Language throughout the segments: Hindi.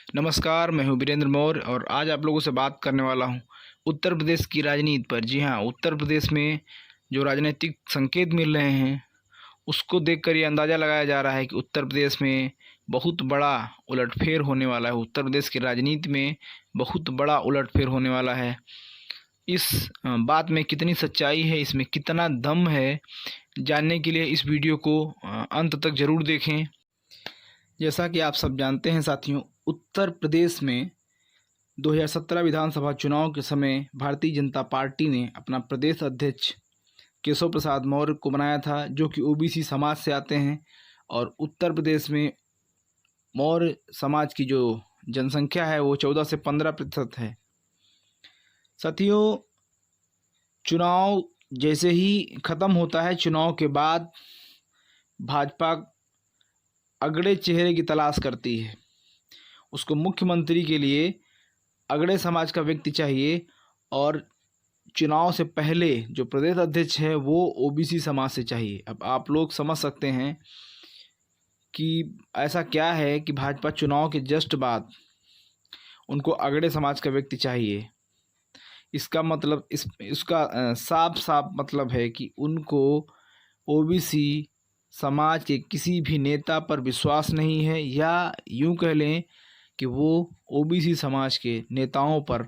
नमस्कार, मैं हूँ वीरेंद्र मौर्य और आज आप लोगों से बात करने वाला हूँ उत्तर प्रदेश की राजनीति पर। जी हाँ, उत्तर प्रदेश में जो राजनीतिक संकेत मिल रहे हैं उसको देखकर ये अंदाज़ा लगाया जा रहा है कि उत्तर प्रदेश में बहुत बड़ा उलटफेर होने वाला है। उत्तर प्रदेश की राजनीति में बहुत बड़ा उलटफेर होने वाला है। इस बात में कितनी सच्चाई है, इसमें कितना दम है, जानने के लिए इस वीडियो को अंत तक ज़रूर देखें। जैसा कि आप सब जानते हैं साथियों, उत्तर प्रदेश में 2017 विधानसभा चुनाव के समय भारतीय जनता पार्टी ने अपना प्रदेश अध्यक्ष केशव प्रसाद मौर्य को बनाया था, जो कि ओबीसी समाज से आते हैं। और उत्तर प्रदेश में मौर्य समाज की जो जनसंख्या है वो 14 से 15% है। साथियों, चुनाव जैसे ही ख़त्म होता है, चुनाव के बाद भाजपा अगड़े चेहरे की तलाश करती है। उसको मुख्यमंत्री के लिए अगड़े समाज का व्यक्ति चाहिए और चुनाव से पहले जो प्रदेश अध्यक्ष है वो ओबीसी समाज से चाहिए। अब आप लोग समझ सकते हैं कि ऐसा क्या है कि भाजपा चुनाव के जस्ट बाद उनको अगड़े समाज का व्यक्ति चाहिए। इसका मतलब इसका साफ साफ मतलब है कि उनको ओबीसी समाज के किसी भी नेता पर विश्वास नहीं है, या यूं कह लें कि वो ओबीसी समाज के नेताओं पर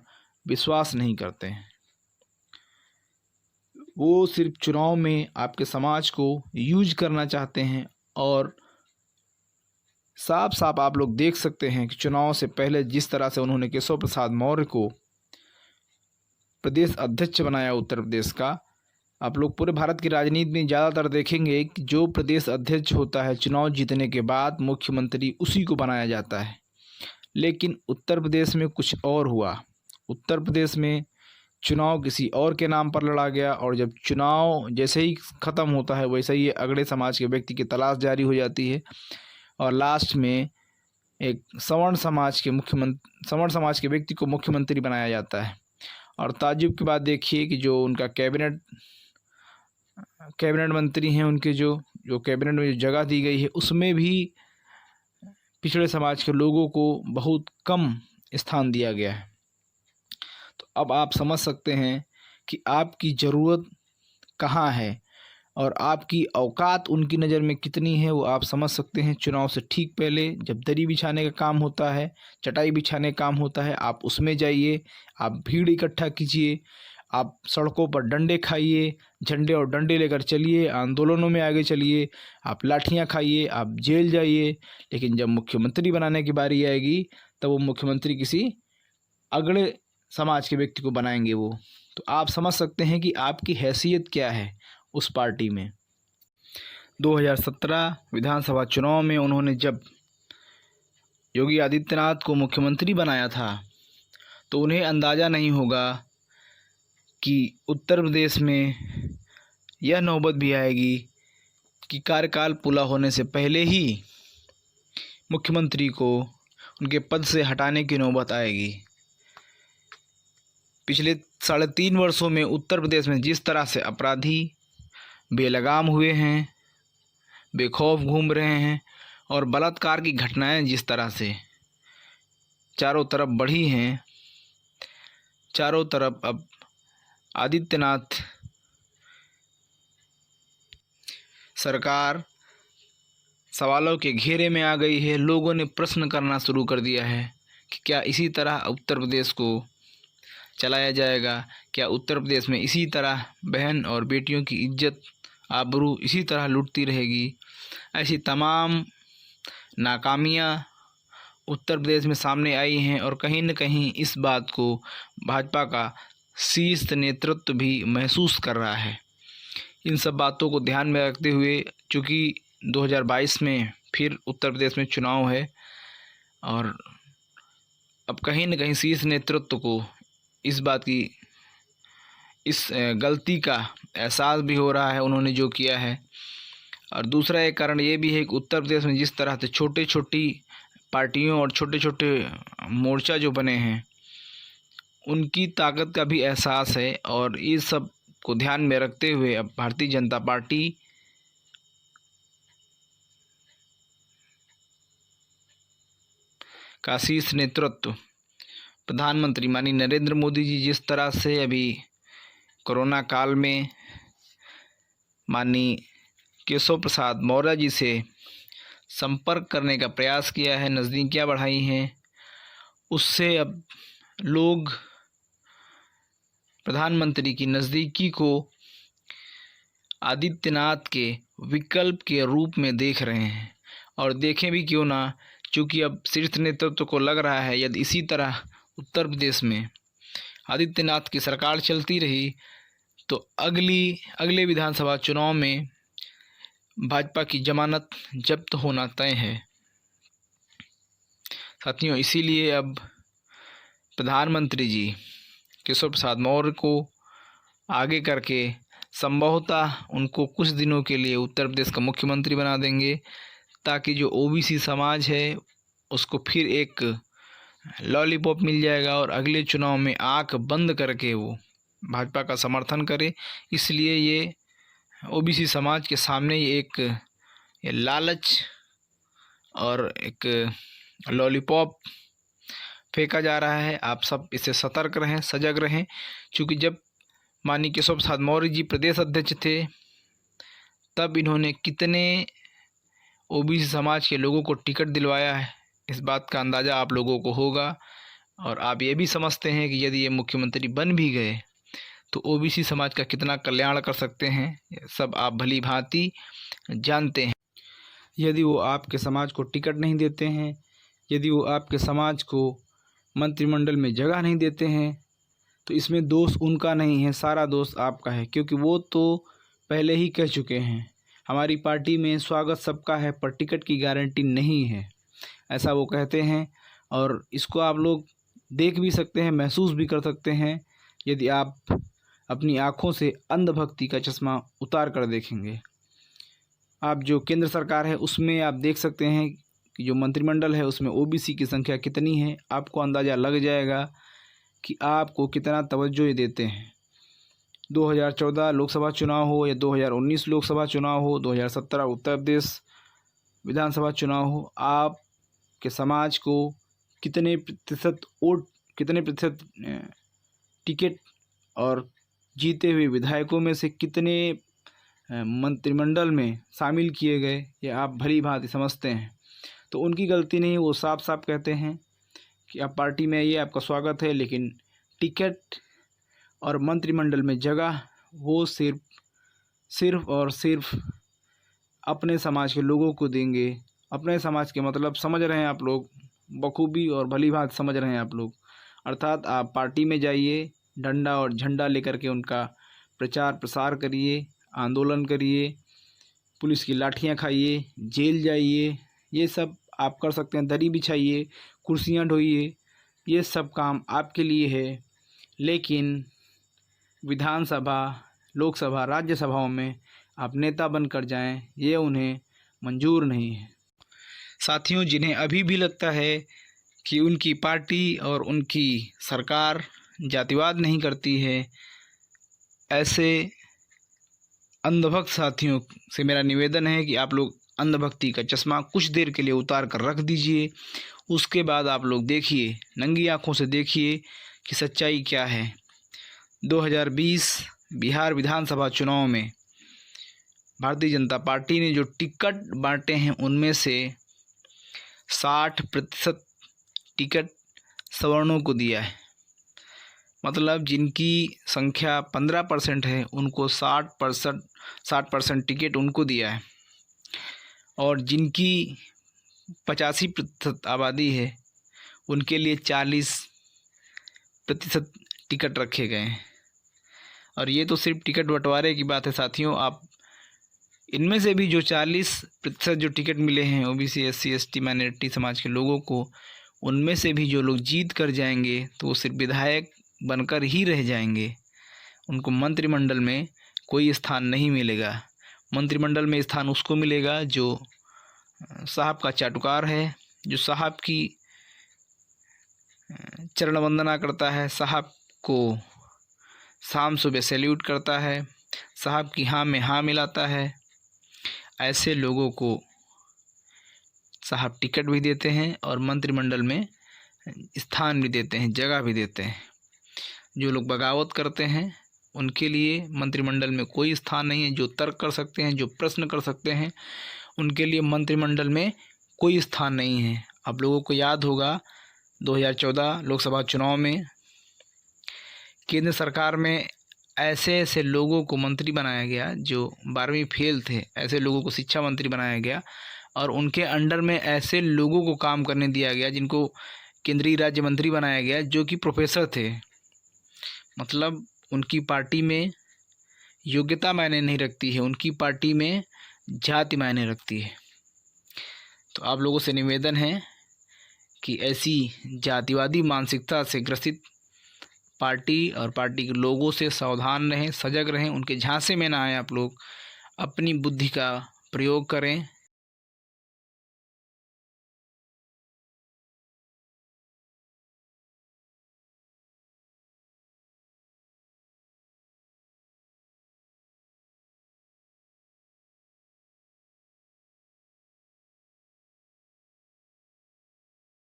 विश्वास नहीं करते हैं। वो सिर्फ चुनाव में आपके समाज को यूज करना चाहते हैं। और साफ साफ आप लोग देख सकते हैं कि चुनाव से पहले जिस तरह से उन्होंने केशव प्रसाद मौर्य को प्रदेश अध्यक्ष बनाया उत्तर प्रदेश का, आप लोग पूरे भारत की राजनीति में ज़्यादातर देखेंगे कि जो प्रदेश अध्यक्ष होता है चुनाव जीतने के बाद मुख्यमंत्री उसी को बनाया जाता है। लेकिन उत्तर प्रदेश में कुछ और हुआ। उत्तर प्रदेश में चुनाव किसी और के नाम पर लड़ा गया, और जब चुनाव जैसे ही ख़त्म होता है वैसे ही अगड़े समाज के व्यक्ति की तलाश जारी हो जाती है और लास्ट में एक सवर्ण समाज के व्यक्ति को मुख्यमंत्री बनाया जाता है। और ताज्जुब की बात देखिए कि जो उनका कैबिनेट मंत्री हैं, उनके जो कैबिनेट में जो जगह दी गई है उसमें भी पिछड़े समाज के लोगों को बहुत कम स्थान दिया गया है। तो अब आप समझ सकते हैं कि आपकी ज़रूरत कहाँ है और आपकी औकात उनकी नज़र में कितनी है, वो आप समझ सकते हैं। चुनाव से ठीक पहले जब दरी बिछाने का काम होता है, चटाई बिछाने का काम होता है, आप उसमें जाइए, आप भीड़ इकट्ठा कीजिए, आप सड़कों पर डंडे खाइए, झंडे और डंडे लेकर चलिए, आंदोलनों में आगे चलिए, आप लाठियां खाइए, आप जेल जाइए। लेकिन जब मुख्यमंत्री बनाने की बारी आएगी तब वो मुख्यमंत्री किसी अगड़े समाज के व्यक्ति को बनाएंगे वो। तो आप समझ सकते हैं कि आपकी हैसियत क्या है उस पार्टी में। 2017 विधानसभा चुनाव में उन्होंने जब योगी आदित्यनाथ को मुख्यमंत्री बनाया था तो उन्हें अंदाज़ा नहीं होगा कि उत्तर प्रदेश में यह नौबत भी आएगी कि कार्यकाल पूरा होने से पहले ही मुख्यमंत्री को उनके पद से हटाने की नौबत आएगी। पिछले 3.5 वर्षों में उत्तर प्रदेश में जिस तरह से अपराधी बेलगाम हुए हैं, बेखौफ घूम रहे हैं, और बलात्कार की घटनाएं जिस तरह से चारों तरफ बढ़ी हैं, चारों तरफ अब आदित्यनाथ सरकार सवालों के घेरे में आ गई है। लोगों ने प्रश्न करना शुरू कर दिया है कि क्या इसी तरह उत्तर प्रदेश को चलाया जाएगा? क्या उत्तर प्रदेश में इसी तरह बहन और बेटियों की इज्जत आबरू इसी तरह लूटती रहेगी? ऐसी तमाम नाकामियां उत्तर प्रदेश में सामने आई हैं और कहीं न कहीं इस बात को भाजपा का शीर्ष नेतृत्व भी महसूस कर रहा है। इन सब बातों को ध्यान में रखते हुए, चूँकि 2022 में फिर उत्तर प्रदेश में चुनाव है और अब कहीं न कहीं शीर्ष नेतृत्व को इस बात की, इस गलती का एहसास भी हो रहा है उन्होंने जो किया है। और दूसरा एक कारण ये भी है कि उत्तर प्रदेश में जिस तरह से छोटी पार्टियों और छोटे मोर्चा जो बने हैं उनकी ताकत का भी एहसास है। और इस सब को ध्यान में रखते हुए अब भारतीय जनता पार्टी का शीर्ष नेतृत्व प्रधानमंत्री माननीय नरेंद्र मोदी जी जिस तरह से अभी कोरोना काल में माननीय केशव प्रसाद मौर्य जी से संपर्क करने का प्रयास किया है, नज़दीकियाँ बढ़ाई हैं, उससे अब लोग प्रधानमंत्री की नज़दीकी को आदित्यनाथ के विकल्प के रूप में देख रहे हैं। और देखें भी क्यों ना, क्योंकि अब शीर्ष नेतृत्व को लग रहा है यदि इसी तरह उत्तर प्रदेश में आदित्यनाथ की सरकार चलती रही तो अगले विधानसभा चुनाव में भाजपा की जमानत जब्त होना तय है। साथियों, इसीलिए अब प्रधानमंत्री जी केशव प्रसाद मौर्य को आगे करके संभवतः उनको कुछ दिनों के लिए उत्तर प्रदेश का मुख्यमंत्री बना देंगे, ताकि जो ओबीसी समाज है उसको फिर एक लॉलीपॉप मिल जाएगा और अगले चुनाव में आंख बंद करके वो भाजपा का समर्थन करे। इसलिए ये ओबीसी समाज के सामने ये लालच और एक लॉलीपॉप फेंका जा रहा है। आप सब इससे सतर्क रहें, सजग रहें, क्योंकि जब माननीय केशव प्रसाद मौर्य जी प्रदेश अध्यक्ष थे तब इन्होंने कितने ओबीसी समाज के लोगों को टिकट दिलवाया है, इस बात का अंदाज़ा आप लोगों को होगा। और आप ये भी समझते हैं कि यदि ये मुख्यमंत्री बन भी गए तो ओबीसी समाज का कितना कल्याण कर सकते हैं, ये सब आप भली भांति जानते हैं। यदि वो आपके समाज को टिकट नहीं देते हैं, यदि वो आपके समाज को मंत्रिमंडल में जगह नहीं देते हैं, तो इसमें दोष उनका नहीं है, सारा दोष आपका है। क्योंकि वो तो पहले ही कह चुके हैं हमारी पार्टी में स्वागत सबका है पर टिकट की गारंटी नहीं है, ऐसा वो कहते हैं। और इसको आप लोग देख भी सकते हैं, महसूस भी कर सकते हैं यदि आप अपनी आँखों से अंधभक्ति का चश्मा उतार कर देखेंगे। आप जो केंद्र सरकार है उसमें आप देख सकते हैं कि जो मंत्रिमंडल है उसमें ओबीसी की संख्या कितनी है, आपको अंदाज़ा लग जाएगा कि आपको कितना तवज्जो ये देते हैं। 2014 लोकसभा चुनाव हो या 2019 लोकसभा चुनाव हो, 2017 उत्तर प्रदेश विधानसभा चुनाव हो, आपके समाज को कितने प्रतिशत टिकट और जीते हुए विधायकों में से कितने मंत्रिमंडल में शामिल किए गए, ये आप भली भांति समझते हैं। तो उनकी गलती नहीं, वो साफ साफ कहते हैं कि आप पार्टी में ये आपका स्वागत है, लेकिन टिकट और मंत्रिमंडल में जगह वो सिर्फ और सिर्फ अपने समाज के लोगों को देंगे। अपने समाज के मतलब समझ रहे हैं आप लोग बखूबी और भली भांति समझ रहे हैं आप लोग। अर्थात आप पार्टी में जाइए, डंडा और झंडा लेकर के उनका प्रचार प्रसार करिए, आंदोलन करिए, पुलिस की लाठियां खाइए, जेल जाइए, ये सब आप कर सकते हैं। दरी बिछाइए, कुर्सियां ढोइए, ये सब काम आपके लिए है। लेकिन विधानसभा, लोकसभा, राज्यसभाओं में आप नेता बनकर जाएं, ये उन्हें मंजूर नहीं है। साथियों, जिन्हें अभी भी लगता है कि उनकी पार्टी और उनकी सरकार जातिवाद नहीं करती है, ऐसे अंधभक्त साथियों से मेरा निवेदन है कि आप लोग अंधभक्ति का चश्मा कुछ देर के लिए उतार कर रख दीजिए। उसके बाद आप लोग देखिए, नंगी आंखों से देखिए कि सच्चाई क्या है। 2020 बिहार विधानसभा चुनाव में भारतीय जनता पार्टी ने जो टिकट बांटे हैं उनमें से 60% टिकट सवर्णों को दिया है। मतलब जिनकी संख्या 15% है उनको 60% टिकट उनको दिया है, और जिनकी 85% आबादी है उनके लिए 40% टिकट रखे गए हैं। और ये तो सिर्फ टिकट बंटवारे की बात है साथियों। आप इनमें से भी जो 40% जो टिकट मिले हैं ओबीसी, एससी, एसटी, माइनॉरिटी समाज के लोगों को, उनमें से भी जो लोग जीत कर जाएंगे तो वो सिर्फ विधायक बनकर ही रह जाएंगे। उनको मंत्रिमंडल में कोई स्थान नहीं मिलेगा। मंत्रिमंडल में स्थान उसको मिलेगा जो साहब का चाटुकार है, जो साहब की चरण वंदना करता है, साहब को शाम सुबह सैल्यूट करता है, साहब की हाँ में हाँ मिलाता है। ऐसे लोगों को साहब टिकट भी देते हैं और मंत्रिमंडल में स्थान भी देते हैं, जगह भी देते हैं। जो लोग बगावत करते हैं उनके लिए मंत्रिमंडल में कोई स्थान नहीं है। जो तर्क कर सकते हैं, जो प्रश्न कर सकते हैं, उनके लिए मंत्रिमंडल में कोई स्थान नहीं है। आप लोगों को याद होगा 2014 लोकसभा चुनाव में केंद्र सरकार में ऐसे ऐसे लोगों को मंत्री बनाया गया जो 12वीं फेल थे, ऐसे लोगों को शिक्षा मंत्री बनाया गया और उनके अंडर में ऐसे लोगों को काम करने दिया गया जिनको केंद्रीय राज्य मंत्री बनाया गया जो कि प्रोफेसर थे। मतलब उनकी पार्टी में योग्यता मायने नहीं रखती है, उनकी पार्टी में जाति मायने रखती है। तो आप लोगों से निवेदन है कि ऐसी जातिवादी मानसिकता से ग्रसित पार्टी और पार्टी के लोगों से सावधान रहें, सजग रहें, उनके झांसे में ना आए। आप लोग अपनी बुद्धि का प्रयोग करें,